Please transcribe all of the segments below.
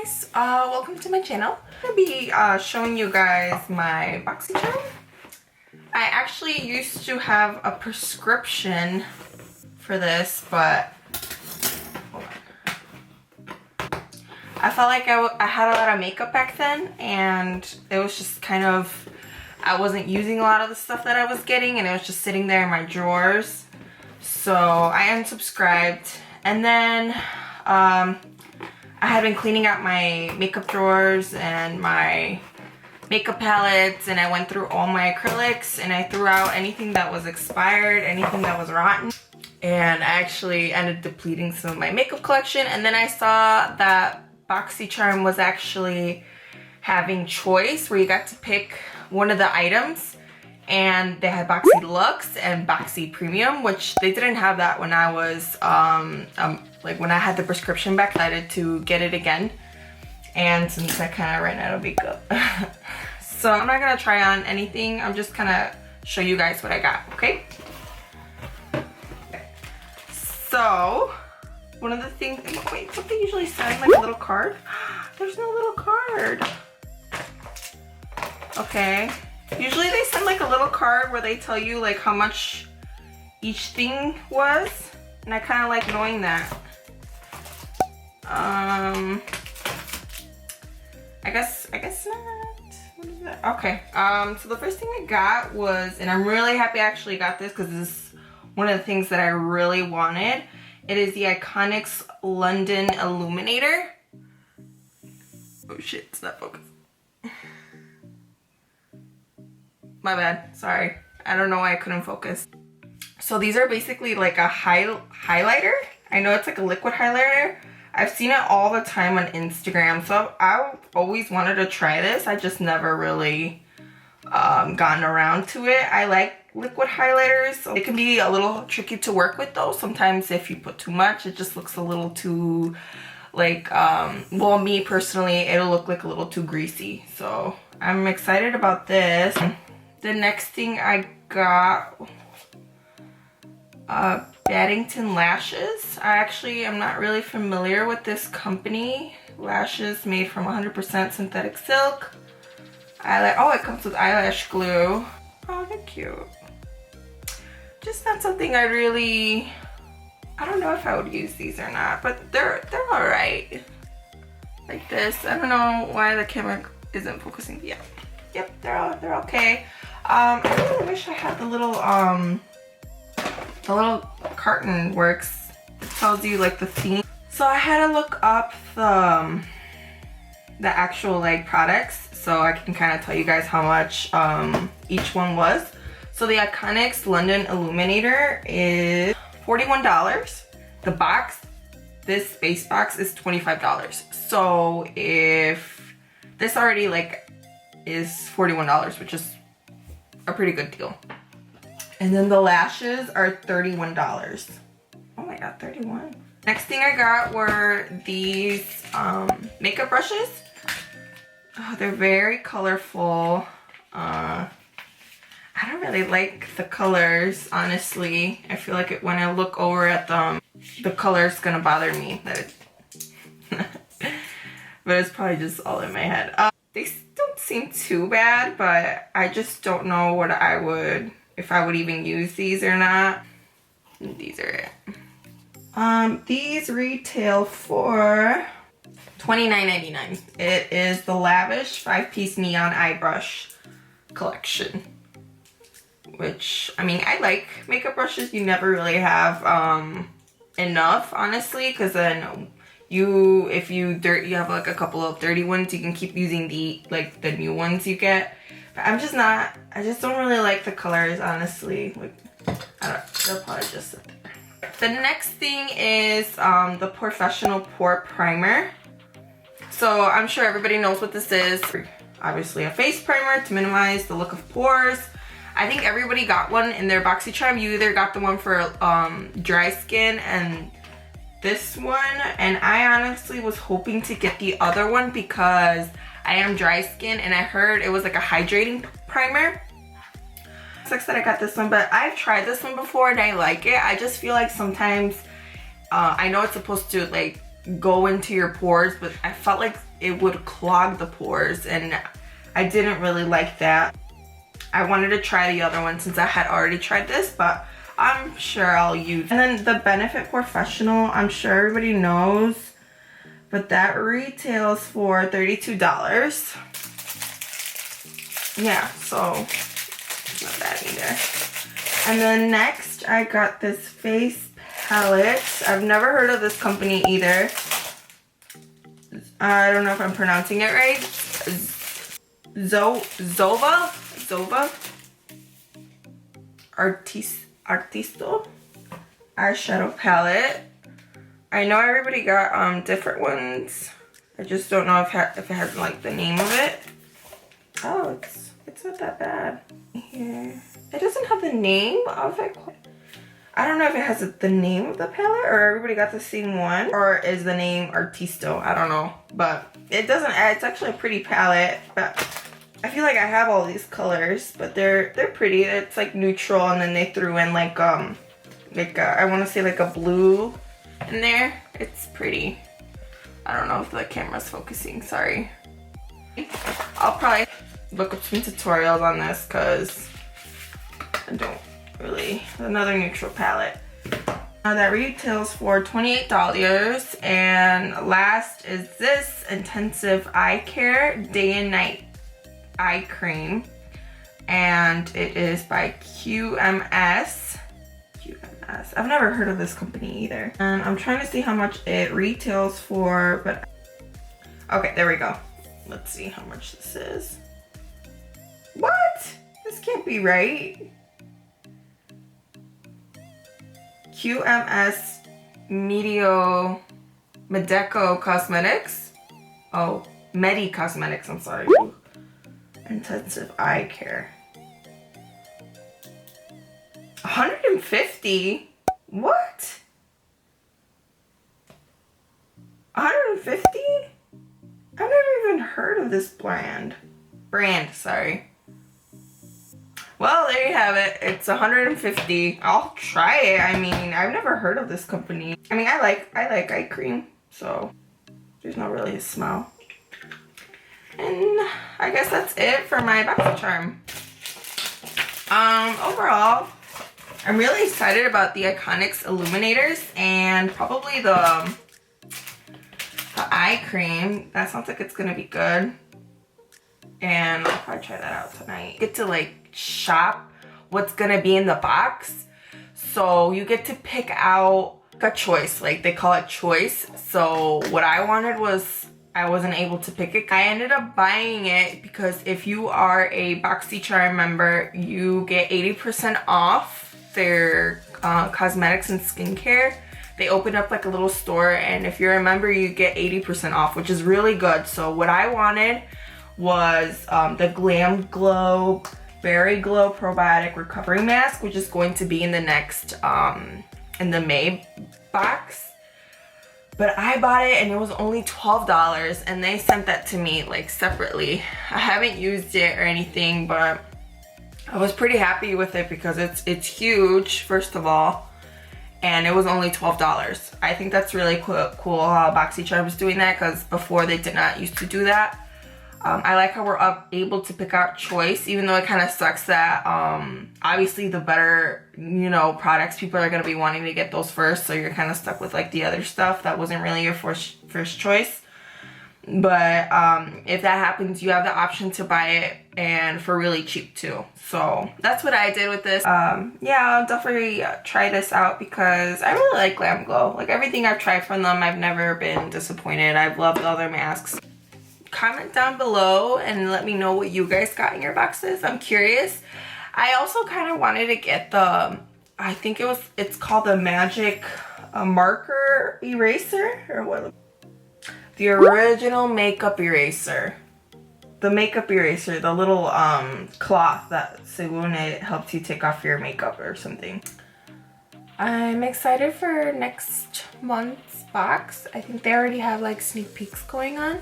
guys, welcome to my channel. I'm gonna be showing you guys my Boxycharm. I actually used to have a prescription for this, but hold on. I felt like I had a lot of makeup back then, and it was just kind of, I wasn't using a lot of the stuff that I was getting, and it was just sitting there in my drawers. So I unsubscribed, and then I had been cleaning out my makeup drawers and my makeup palettes, and I went through all my acrylics and I threw out anything that was expired, anything that was rotten, and I actually ended up depleting some of my makeup collection. And then I saw that Boxycharm was actually having choice where you got to pick one of the items, and they had Boxy Deluxe and Boxy Premium, which they didn't have that when I was like when I had the prescription back. I decided to get it again, and since I kind of ran out of makeup so I'm not gonna try on anything. I'm just gonna show you guys what I got. Okay, so one of the things, wait, don't they usually send like a little card? There's no little card. Okay, usually they send like a little card where they tell you like how much each thing was, and I kind of like knowing that. I guess not. What is that? Okay, so the first thing I got was, and I'm really happy I actually got this because this is one of the things that I really wanted. It is the Iconics London Illuminator. Oh shit, it's not focused. My bad, sorry. I don't know why I couldn't focus. So these are basically like a highlighter. I know it's like a liquid highlighter. I've seen it all the time on Instagram, so I always wanted to try this. I just never really gotten around to it. I like liquid highlighters. It can be a little tricky to work with though. Sometimes if you put too much, it just looks a little too like, well, me personally, it'll look like a little too greasy. So I'm excited about this. The next thing I got, Paddington lashes. I actually am not really familiar with this company. Lashes made from 100% synthetic silk. Oh, it comes with eyelash glue. Oh, they're cute. Just not something I don't know if I would use these or not, but they're all right. Like this. I don't know why the camera isn't focusing. Yeah. Yep, they're okay. I really wish I had the little carton works. It tells you like the theme. So I had to look up the actual like products so I can kind of tell you guys how much each one was. So the Iconics London Illuminator is $41. The box, this base box, is $25. So if this already like is $41, which is a pretty good deal. And then the lashes are $31. Oh my god, 31. Next thing I got were these makeup brushes. Oh, they're very colorful. I don't really like the colors, honestly. I feel like when I look over at them, the color's gonna bother me. But it's probably just all in my head. They don't seem too bad, but I just don't know what if I would even use these or not. These are it. These retail for $29.99. It is the Lavish 5-piece neon eye brush collection. Which, I mean, I like makeup brushes. You never really have enough, honestly, because then if you have like a couple of dirty ones, you can keep using the new ones you get. But I just don't really like the colors, honestly. Like, they'll probably just sit there. The next thing is the Professional Pore Primer. So I'm sure everybody knows what this is. Obviously a face primer to minimize the look of pores. I think everybody got one in their Boxycharm. You either got the one for dry skin and this one, and I honestly was hoping to get the other one because I am dry skin and I heard it was like a hydrating primer. Sucks that I got this one, but I've tried this one before and I like it. I just feel like sometimes I know it's supposed to like go into your pores, but I felt like it would clog the pores, and I didn't really like that. I wanted to try the other one since I had already tried this, but I'm sure I'll use. And then the Benefit Professional, I'm sure everybody knows, but that retails for $32. Yeah, so it's not bad either. And then next I got this face palette. I've never heard of this company either. I don't know if I'm pronouncing it right. Zova Artisto eyeshadow palette. I know everybody got different ones. I just don't know if it has like the name of it. Oh, it's not that bad. Here, it doesn't have the name of it. I don't know if it has the name of the palette or everybody got the same one, or is the name Artisto. I don't know, but it doesn't. It's actually a pretty palette, but I feel like I have all these colors, but they're pretty. It's like neutral, and then they threw in like I want to say like a blue in there. It's pretty. I don't know if the camera's focusing, sorry. I'll probably look up some tutorials on this because I don't really. Another neutral palette. That retails for $28. And last is this Intensive Eye Care Day and Night Eye Cream. And it is by QMS. I've never heard of this company either. And I'm trying to see how much it retails for, but okay, there we go. Let's see how much this is. What? This can't be right. QMS Medeco Cosmetics. Oh, Medi Cosmetics, I'm sorry. Intensive Eye Care. 150? What? 150? I've never even heard of this brand, sorry. Well, there you have it. It's 150. I'll try it. I mean, I've never heard of this company. I mean, I like eye cream, so there's not really a smell. And I guess that's it for my Boxycharm. Overall, I'm really excited about the Iconics Illuminators and probably the eye cream. That sounds like it's gonna be good. And I'll probably try that out tonight. Get to like shop what's gonna be in the box. So you get to pick out a choice, like they call it choice. So what I wanted was, I wasn't able to pick it. I ended up buying it because if you are a Boxycharm member, you get 80% off their cosmetics and skincare. They opened up like a little store, and if you're a member, you get 80% off, which is really good. So what I wanted was the Glam Glow Berry Glow Probiotic Recovery Mask, which is going to be in the next, in the May box. But I bought it and it was only $12, and they sent that to me like separately. I haven't used it or anything, but I was pretty happy with it because it's huge, first of all, and it was only $12. I think that's really cool how Boxycharm is doing that, because before they did not used to do that. I like how we're able to pick out choice, even though it kind of sucks that obviously the better, you know, products, people are going to be wanting to get those first, so you're kind of stuck with like the other stuff that wasn't really your first choice. But if that happens, you have the option to buy it, and for really cheap too. So that's what I did with this. Yeah, I'll definitely try this out because I really like Glam Glow. Like everything I've tried from them, I've never been disappointed. I've loved all their masks. Comment down below and let me know what you guys got in your boxes. I'm curious. I also kind of wanted to get the, I think it's called the Magic Marker Eraser, or what? The original makeup eraser. The makeup eraser, the little cloth that Según it helps you take off your makeup or something. I'm excited for next month's box. I think they already have like sneak peeks going on.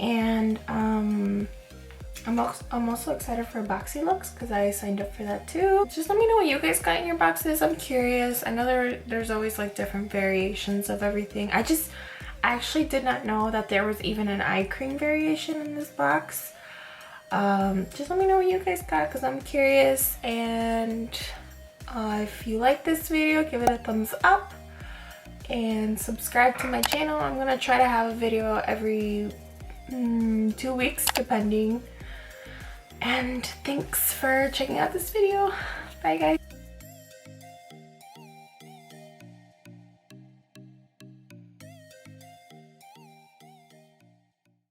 And I'm also excited for Boxy Looks because I signed up for that too. Just let me know what you guys got in your boxes. I'm curious. I know there's always like different variations of everything. I actually did not know that there was even an eye cream variation in this box. Just let me know what you guys got because I'm curious. And if you like this video, give it a thumbs up and subscribe to my channel. I'm gonna try to have a video every 2 weeks depending. And thanks for checking out this video. Bye guys.